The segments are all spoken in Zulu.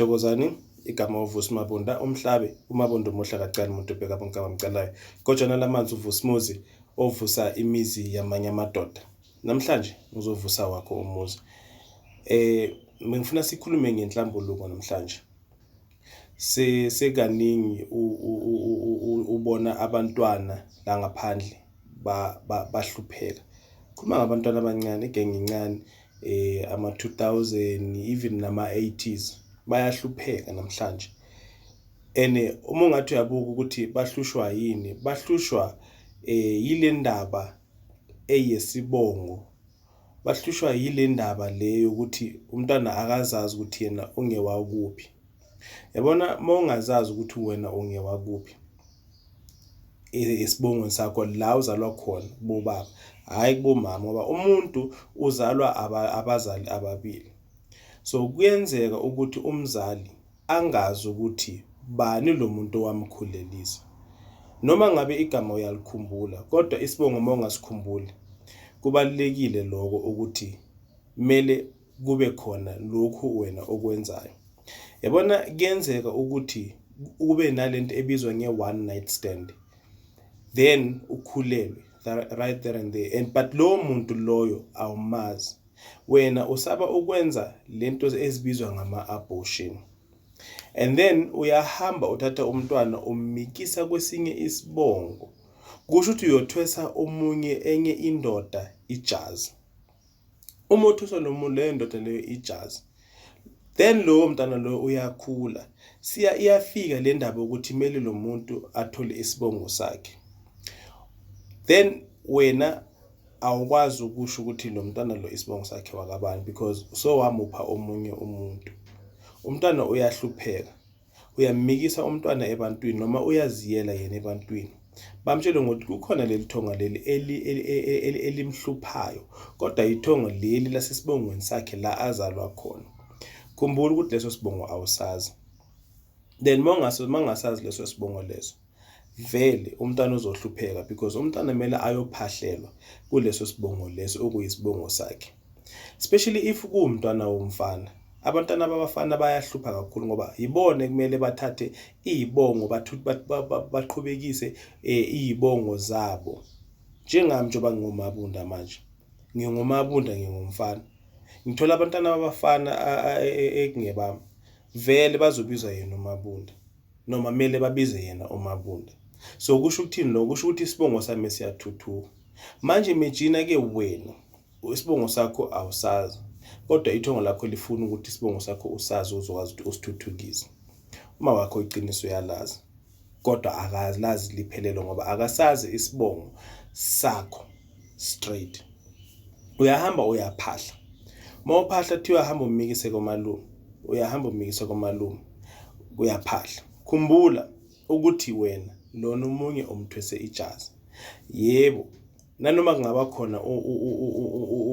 Thokozani igama uVusi Mabunda umhlabe uMabunda umuhla kancane umuntu obheka bonke abamcalayo kojana lamanzi uVusimuzi ovusa imizi yamanye amadoda. Namhlanje uzovusa wakho umuzi. Ngifuna sikhulume ngenhlambuluko namhlanje. Sekaningi ubona abantwana la ngaphandle bahlupheka. Khuluma ngabantwana abancane igenge incane ama 2000 even nama 80s bayahlupheka namhlanje. Uma ungathi uyabuka ukuthi bahlushwa yini, bahlushwa yile ndaba eyesibongo. Bahlushwa yile ndaba leyo ukuthi umntwana akazazi ukuthi yena ungewakuphi. Yabona mongazazi ukuthi wena ungewakuphi isibongo sakho la uzalwa khona bobaba hayi kubomama ngoba umuntu uzalwa abazali ababili. So kuyenzeka ukuthi umzali angazi ukuthi bani lo muntu owamkhulelisa. Noma ngabe igama uyalikhumbula kodwa isibongo mongasikhumbuli kubalekile lokho ukuthi kumele kube khona lokhu wena okwenzayo. Yabona kuyenzeka ukuthi ube nalento ebizwa nge-one night stand then ukhulelwe right there and there but lo muntu loyo awumazi. Wena usaba ukwenza lento ezibizwa ngama-abortion and then uyahamba uthatha umntwana ummikisa kwesinye isibongo. Kusho ukuthi uyothwesa omunye enye indoda ijazi. Uma uthwesa leyo ndoda leyo ijazi then lo mntana lo uyakhula. Iyafika le ndaba ukuthi kumele lo muntu athole isibongo sakhe. Then wena awukwazi ukusho ukuthi lo mntana lo isibongo sakhe wakabani because so wamupha omunye umuntu. Umntwana uyahlupheka. Uyamikisa umntwana ebantwini noma uyaziyela yena ebantwini. Bamtshela ukuthi kukhona leli thonga leli elimhluphayo kodwa ithonga leli lasesibongweni sakhe la azalwa khona. Khumbula ukuthi leso sibongo awusazi. Then mangasazi leso sibongo leso vele umntwana uzohlupheka because umntwana kumele ayophahlelwa kuleso sibongo leso okuyisibongo sakhe. Especially if kuwumntwana womfana. Abantwana babafana bayahlupha kakhulu ngoba yibone kumele bathathe izibongo baqhubekise izibongo zabo. Njengami njengoba ngingumabunda manje. Ngingumabunda ngingumfana. Ngithola abantwana babafana ekungebami. Vele bazobizwa yena uMabunda noma kumele babize yena uMabunda. So kusho ukuthini lo? Kusho ukuthi isibongo sami siyathuthuka. Manje imagine ke wena isibongo sakho awusazi kodwa ithonga lakho lifuna ukuthi isibongo sakho usazi uzokwazi ukuthi usithuthukise. Uma wakho iqiniso uyalazi kodwa akazi liphelelo ngoba akasazi isibongo sakho straight. Uyahamba uyaphahla. Mawuphahla thiwa uyahamba ummikise komalume. Uyahamba ummikise komalume. Uyaphahla. Khumbula ukuthi wena lona umunye umthwese ijazi. Yebo, nanoma kungaba khona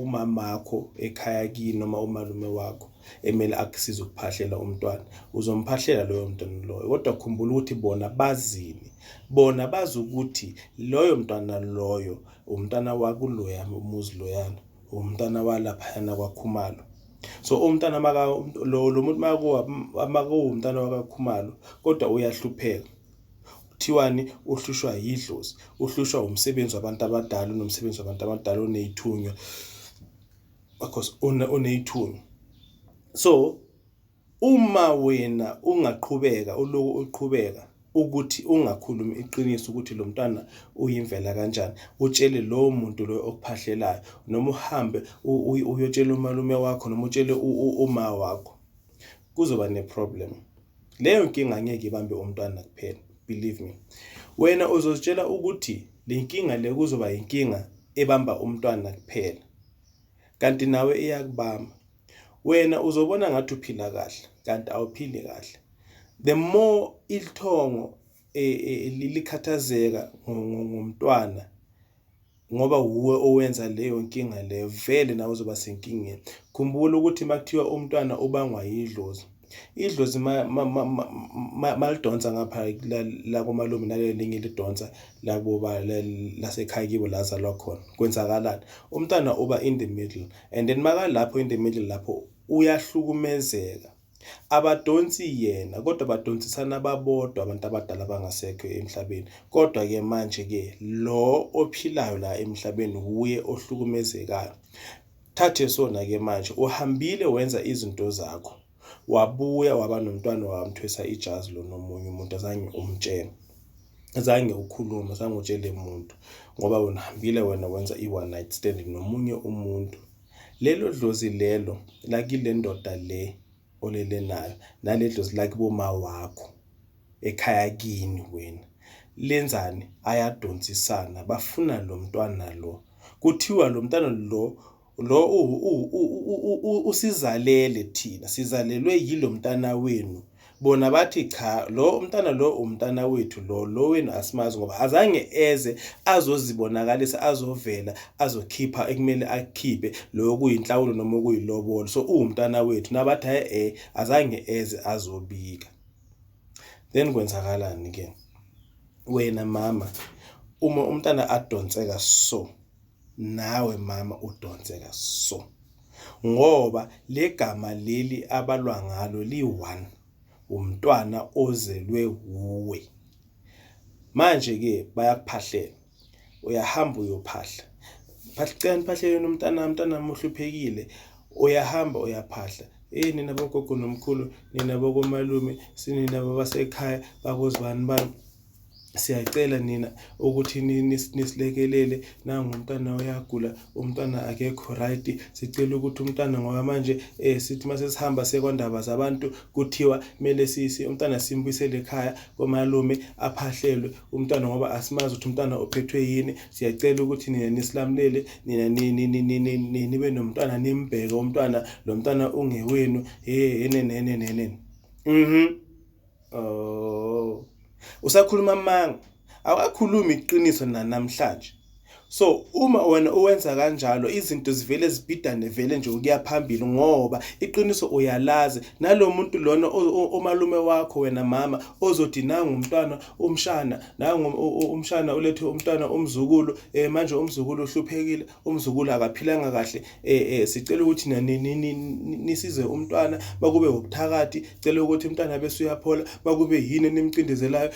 umamakho ekhaya kini noma umalume wakho emele akusize ukuphahlela umntwana. Uzomphahlela loyo mntwana loyo. Kodwa khumbula ukuthi bona bazini. Bona bazi ukuthi loyo mntwana loyo umntwana wakuloya umuzi loyana. Umntwana walaphayana kwaKhumalo. So umntwana lo muntu umntwana wakaKhumalo kodwa uyahlupheka. Kuthiwani uhlushwa yidlozi, uhlushwa umsebenzi wabantu abadala nomsebenzi wabantu abadala oneyithunywa. Because oneyithunywa. So uma wena ungaqhubeka uqhubeka ukuthi ungakhulumi iqiniso ukuthi lo mntwana uyimvela kanjani, utshele lo muntu lo okuphahlelayo noma uhambe uyotshela umalume wakho noma utshele uma wakho, kuzoba neproblem. Leyo nkinga ngeke ibambe umntwana kuphela. Believe me. Wena uzozitshela ukuthi le nkinga le kuzoba inkinga ebamba umntwana kuphela. Kanti nawe iyakubamba. Wena uzobona ngathi uphila kahle kanti awuphili kahle. The more ilthongo likhathazeka ngomntwana ngoba uwe owenza leyo nkinga leyo vele nawe uzoba senkingeni. Khumbula ukuthi makuthiwa umntwana ubangwa yidlozi. Idlozi malidonsa ngapha la komalume nalelo linye lidonsa la kuba lasekhaya kibo lazalwa khona. Kwenzakalani? Umntwana uba in the middle and then makalapho in the middle lapho uyahlukumezeka. Abadonsi yena kodwa badonsisana babodwa abantu abadala abangasekho emhlabeni. Kodwa-ke manje-ke lo ophilayo la emhlabeni wuye ohlukumezekayo. Thathe sona-ke manje uhambile wenza izinto zakho, wabuya waba nomntwana wamthwesa ijazi lo nomunye umuntu, azange umtshele, azange ukhulume, azange utshele muntu, ngoba wena uhambile wena wenza i-one night stand nomunye umuntu. Lelo dlozi lelo lakile ndoda le olele nayo, nale dlozi lakuboma wakho ekhaya kini wena, lenzani? Ayadonsisana, bafuna lo mntwana lo. Kuthiwa lo mntwana lo usizalele thina, sizalelwe yilo mntana wenu. Bona bathi cha, lo mntana lo umntana wethu, lo wenu asimazi, ngoba azange eze azozibonakalisa, azovela azokhipha ekumele akhiphe lo kuyinhlawulo noma okuyilobolo. So uwumntana wethu, nabathi azange eze azobika. Then kwenzakalani-ke? Wena mama, uma umntana adonseka so, nawe mama udonseka so, ngoba legama leli abalwa ngalo li-one, umntwana ozelwe wuwe. Manje-ke bayakuphahlela, uyahamba uyophahla, cela niphahlele umntana uhluphekile, uyahamba uyaphahla. Nina bogogo nomkhulu, nina bokomalume, sinina babasekhaya, bakozibani bani, siyacela nina ukuthi nisilekelele, nangu umntana uyagula, umntwana akekho right. Sicela ukuthi umntana, ngoba manje sithi mase sihamba sekwandaba zabantu kuthiwa kumele umntana simbuyisele ekhaya komalume aphahlelwe umntwana, ngoba asimazi ukuthi umntwana uphethwe yini. Siyacela ukuthi nina nisilamulele, nina nibe nomntwana, nimbheke umntwana, lo mntwana ungewenu. Oh, usakhuluma amanga, awakakhulumi iqiniso namhlanje. So uma wena uwenza kanjalo, izinto zivele zibhidane vele nje ukuya phambili, ngoba iqiniso uyalazi. Nalo muntu lona omalume wakho wena mama, ozothi nangu umntwana umshana, nangu umshana ulethe umntwana umzukulu, manje umzukulu uhluphekile, umzukulu akaphilanga kahle, sicela ukuthi nisize umntwana, makube ubuthakathi, cela ukuthi umntwana bese uyaphola, makube yini nimcindezelayo.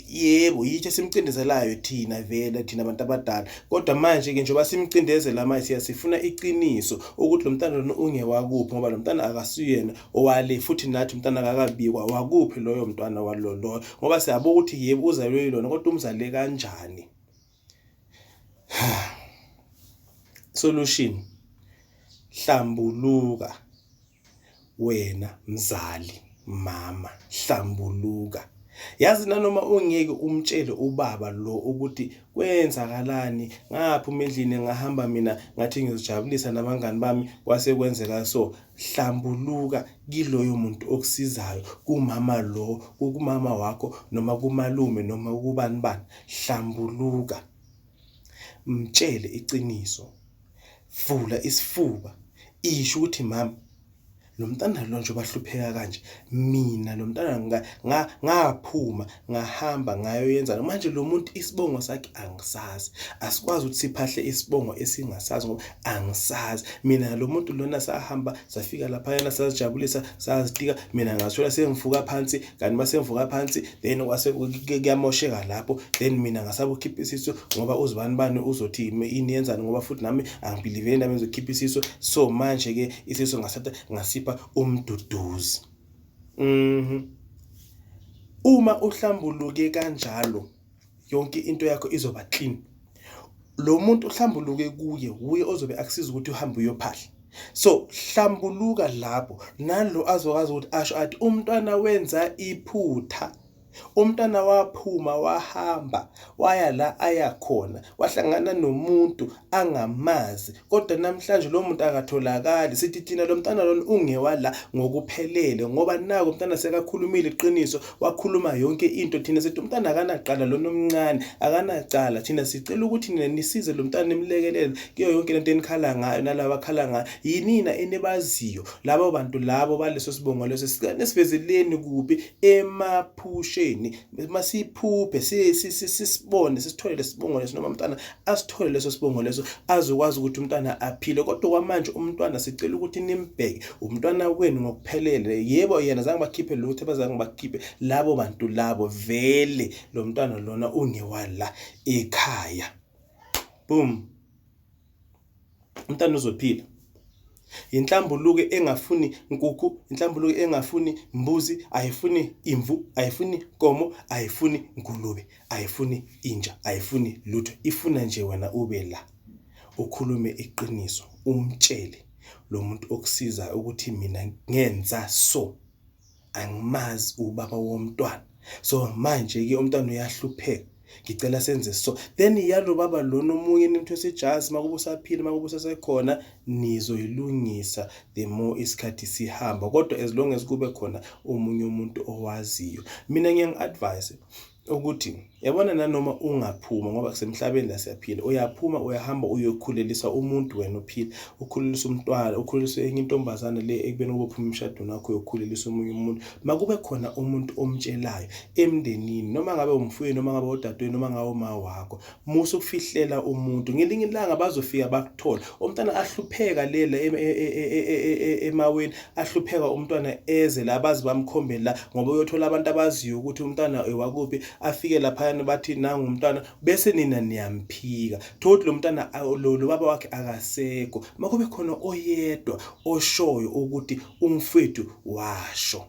Yebo, yithi simcindezelayo thina vele, thina abantu abadala. Kodwa manje-ke njengoba simcindezela manje, sifuna iqiniso ukuthi lo mntwana lona ungewakuphi, ngoba lo mntwana akasiyena owale, futhi nathi umntwana akakabikwa. Wakuphi loyo mntwana walo, ngoba siyabuka ukuthi yebo uzalwe yilona, kodwa umzale kanjani? Solution: hlambuluka wena mzali, mama, hlambuluka. Yazi nanoma ungeke umtshele ubaba lo ukuthi kwenzakalani, ngaphuma endlini ngahamba mina ngathi ngizojabulisa nabangani bami, kwase kwenzeka so, hlambuluka kiloyo muntu okusizayo, kumama lo, kumama wakho, noma kumalume, noma kubani bani. Hlambuluka, mtshele iqiniso, vula isifuba, isho ukuthi mama, lo mntana lo nje bahlupheka kanje, mina lo mntana ngaphuma ngahamba ngayoyenza. Manje lo muntu isibongo sakhe angisazi, asikwazi ukuthi siphahle isibongo esingasazi, ngoba angisazi. Mina lo muntu lona sahamba safika lapha yana, sazijabulisa, sazitika, mina ngathola sengivuka phansi, kanti mase ngivuka phansi then kwase kuyamosheka lapho, then mina ngasaba ukhipha isiso, ngoba uzibani bani uzothi ini yenzani, ngoba futhi nami angibelieve nami ngizokhipha isiso. So manje-ke isiso ngasatha ngasipha umduduzi. Uma uhlambuluke kanjalo, yonke into yakho izoba clean. Lo muntu uhlambuluke kuye, wuye ozobe akusiza ukuthi uhambe uyophahla. So hlambuluka lapho, nalo azokwazi ukuthi asho athi umntwana wenza iphutha, umntwana waphuma wahamba waya la ayakhona, wahlangana nomuntu angamazi, kodwa namhlanje lo muntu akatholakali. Sithi thina lo mntwana lona ungewala ngokuphelele, ngoba nako umntwana sekakhulumile iqiniso, wakhuluma yonke into. Thina sithi umntwana akanaqala, lona omncane akanacala. Thina sicela ukuthi nina nisize lo mntwana, nimlekelele kuyo yonke lento enikhala ngayo, nalabo akhala ngayo. Yinina enibaziyo labo bantu labo baleso sibongo leso, sivezeleni kuphi emaphusheni emotion masiphuphe sisibone sisithole lesibongo leso noma umntwana asithole leso sibongo leso azokwazi ukuthi umntwana aphile. Kodwa kwamanje umntwana sicela ukuthi nimbheke umntwana wenu ngokuphelele. Yebo yena zange bakhiphe lutho abazange bakhiphe labo bantu labo, vele lo mntwana lona ungewala ekhaya. Boom, umntwana uzophila. Intlambuluko engafuni nkukhu, intlambuluko engafuni mbuzi, ayifuni imvu, ayifuni nkomo, ayifuni ngulube, ayifuni inja, ayifuni lutho. Ifuna nje wena ube la ukhulume iqiniso, umtshele lo muntu okusiza ukuthi mina ngenza so, angimazi ubaba womntwana. So manje ke umntwana uyahlupheka, ngicela senze so. Then yalo baba lona omunye nimthwese ijazi makube usaphila makube usasekhona nizoyilungisa the more isikhathi sihamba. Kodwa as long as kube khona omunye umuntu owaziyo, mina ngiyangi-advise ukuthi yabona nanoma ungaphuma ngoba kusemhlabeni la siyaphila, uyaphuma uyahamba uyokhulelisa umuntu wena uphila, ukhulelisa umntwana, ukhulelisa enye intombazana le ekubeni ubophuma emshadweni wakho uyokhulelisa omunye umuntu. Makube khona umuntu omtshelayo emndenini, noma ngabe umfowenu noma ngabe udadewenu noma ngabe uma wakho, musu ukufihlela umuntu. Ngelinye ilanga bazofika bakuthola umntwana ahlupheka lela emaweni, ahlupheka umntwana eze la bazi bamkhombela la, ngoba uyothola abantu abaziyo ukuthi umntwana ewakuphi, afike lapha bathi nangu umntwana bese nina niyamphika. Thothi lo mntwana lo baba wakhe akasekho, makube khona oyedwa oshoyo ukuthi umfethu washo.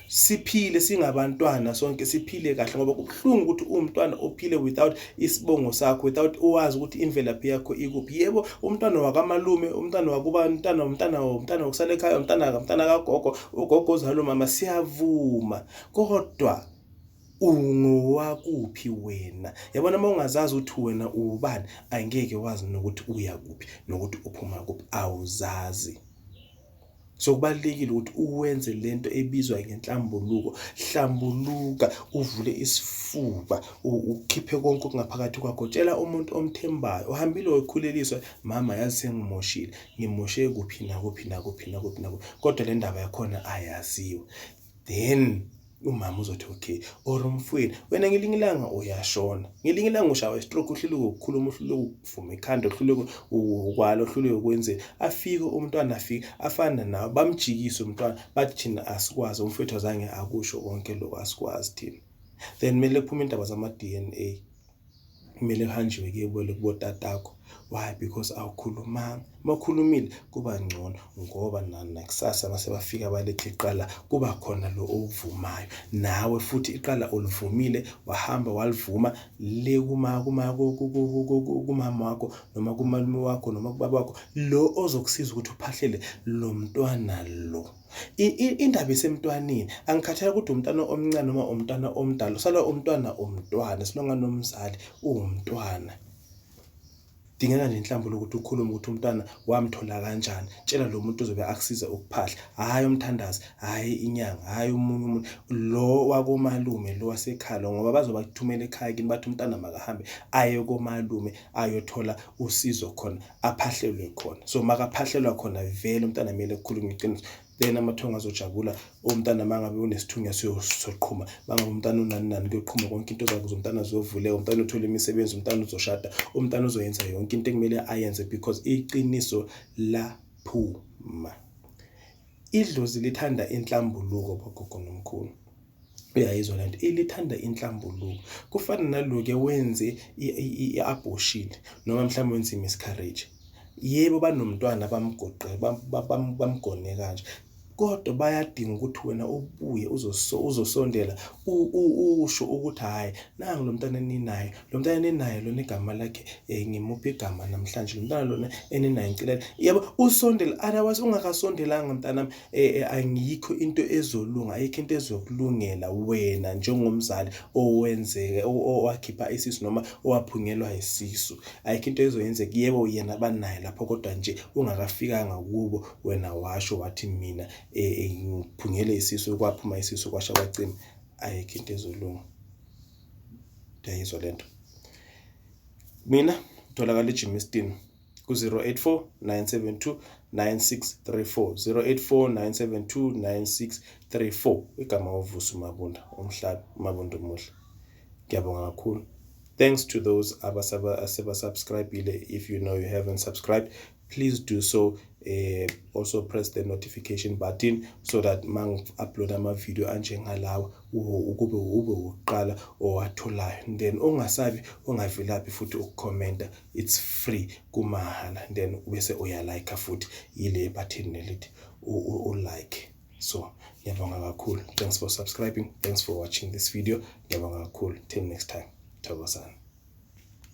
Siphile singabantwana sonke, siphile kahle, ngoba kubuhlungu ukuthi umntwana ophile without isibongo sakho, without uwazi ukuthi imvelaphi yakho ikuphi. Yebo umntwana wakamalume, umntwana wakuba, umntwana okusala ekhaya, umntwana kagogo, ugogo ozalo mama, siyavuma. Kodwa ungowakuphi wena? Yabona uma ungazazi ukuthi wena ubani, angeke wazi nokuthi uya kuphi nokuthi uphuma kuphi, awuzazi. So kubalekile ukuthi uwenze lento ebizwa ngenhlambuluko. Hlambuluka, uvule isifuba, ukhiphe konke okungaphakathi kwakho. Tshela umuntu omthembayo, uhambile wakhuleliswa, mama yazi sengimoshile, ngimoshe kuphi nakuphi nakuphi nakuphi nakuphi, kodwa le ndaba yakhona ayaziwa. Then umama uzothi okay, or umfowenu wena ngelinye ilanga uyashona, ngelinye ilanga ushawa istroke, uhluleke ukukhuluma, uhluleke ukuvuma ikhanda, uhluleke ukwala, uhluleke ukwenze. Afike umntwana, afike afana nawe, bamjikise umntwana, bathi thina asikwazi, umfowethu azange akusho konke lokho, asikwazi thina. Then kumele kuphume indaba zama-DNA, kumele kuhanjiwe kubo tatakho. Why? Because awukhulumanga. Makhulumile kuba ngcono, ngoba nakusasa mase bafika balethe iqala kuba khona lo ovumayo. Nawe futhi iqala olivumile, wahamba walivuma le kumama wakho noma kumalume wakho noma kubaba wakho, lo ozokusiza ukuthi uphahlele lo mntwana lo. Indaba isemntwaneni, angikhathali ukuthi umntwana omncane noma umntwana omdala, usala umntwana silonga nomzali uwumntwana. Dingeka nje inhlambuluko ukuthi ukhulume ukuthi umntwana wamthola kanjani. Tshela lo muntu uzobe akusiza ukuphahla, hayi umthandazi, hayi inyanga, hayi umunye umuntu lo wakomalume lo wasekhaya, ngoba bazoba kuthumela ekhaya kini bathi umntwana makahambe aye komalume ayothola usizo khona, aphahlelwe khona. So makaphahlelwa khona vele umntwana kumele ukukhulume iqiniso. Then amathonga azojabula, umntwana mangabe unesithunya siyoqhuma, mangabe umntwana unani kuyoqhuma konke into zakhe, umntwana uzovuleka, umntwana uthola imisebenzi, umntwana uzoshada, umntwana uzoyenza yonke into ekumele ayenze, because iqiniso laphuma. Idlozi lithanda inhlambuluko bogogo nomkhulu. Uyayizwa lento, ilithanda inhlambuluko. Kufana nalo-ke wenze i-abortion noma mhlawumbe wenze miscarriage. Yebo banomntwana bamgoqe bamgone kanje, kodwa bayadinga ukuthi wena ubuye uzosondela usho ukuthi hayi nangu lo mntwana eninayo, lo mntwana eninayo lona igama lakhe ngimuphi igama namhlanje, lo mntwana lona eninayo ngicela. Yebo usondela, otherwise ungakasondelanga mntanami, angikho into ezolunga, ayikho into ezokulungela wena njengomzali owakhipha isisu noma owaphungelwa isisu. Ayikho into ezoyenzeka. Yebo yena banayo lapho, kodwa nje ungakafikanga kubo wena washo wathi mina ngiphungele isisu, kwaphuma isisu kwasha kwacima. Ayikho into ezolunga. Uyayizwa lento? Mina utholakala eJimmiston ku 084 972 9634 084 972 9634. Igama uVusi Mabunda, Mabunda Muhla. Ngiyabonga kakhulu. Thanks to those abasubscribile. If you know you haven't subscribed, please do so. Also press the notification button so that mang upload ama video anjengalawa ukube uqala owatholayo. Then ungasabi ungavilaphi futhi ukucomment. It's free kumahala. Then bese uyalike futhi ile button nelithi like. So ngiyabonga kakhulu. Thanks for subscribing. Thanks for watching this video. Ngiyabonga kakhulu. Till next time. Thokozani.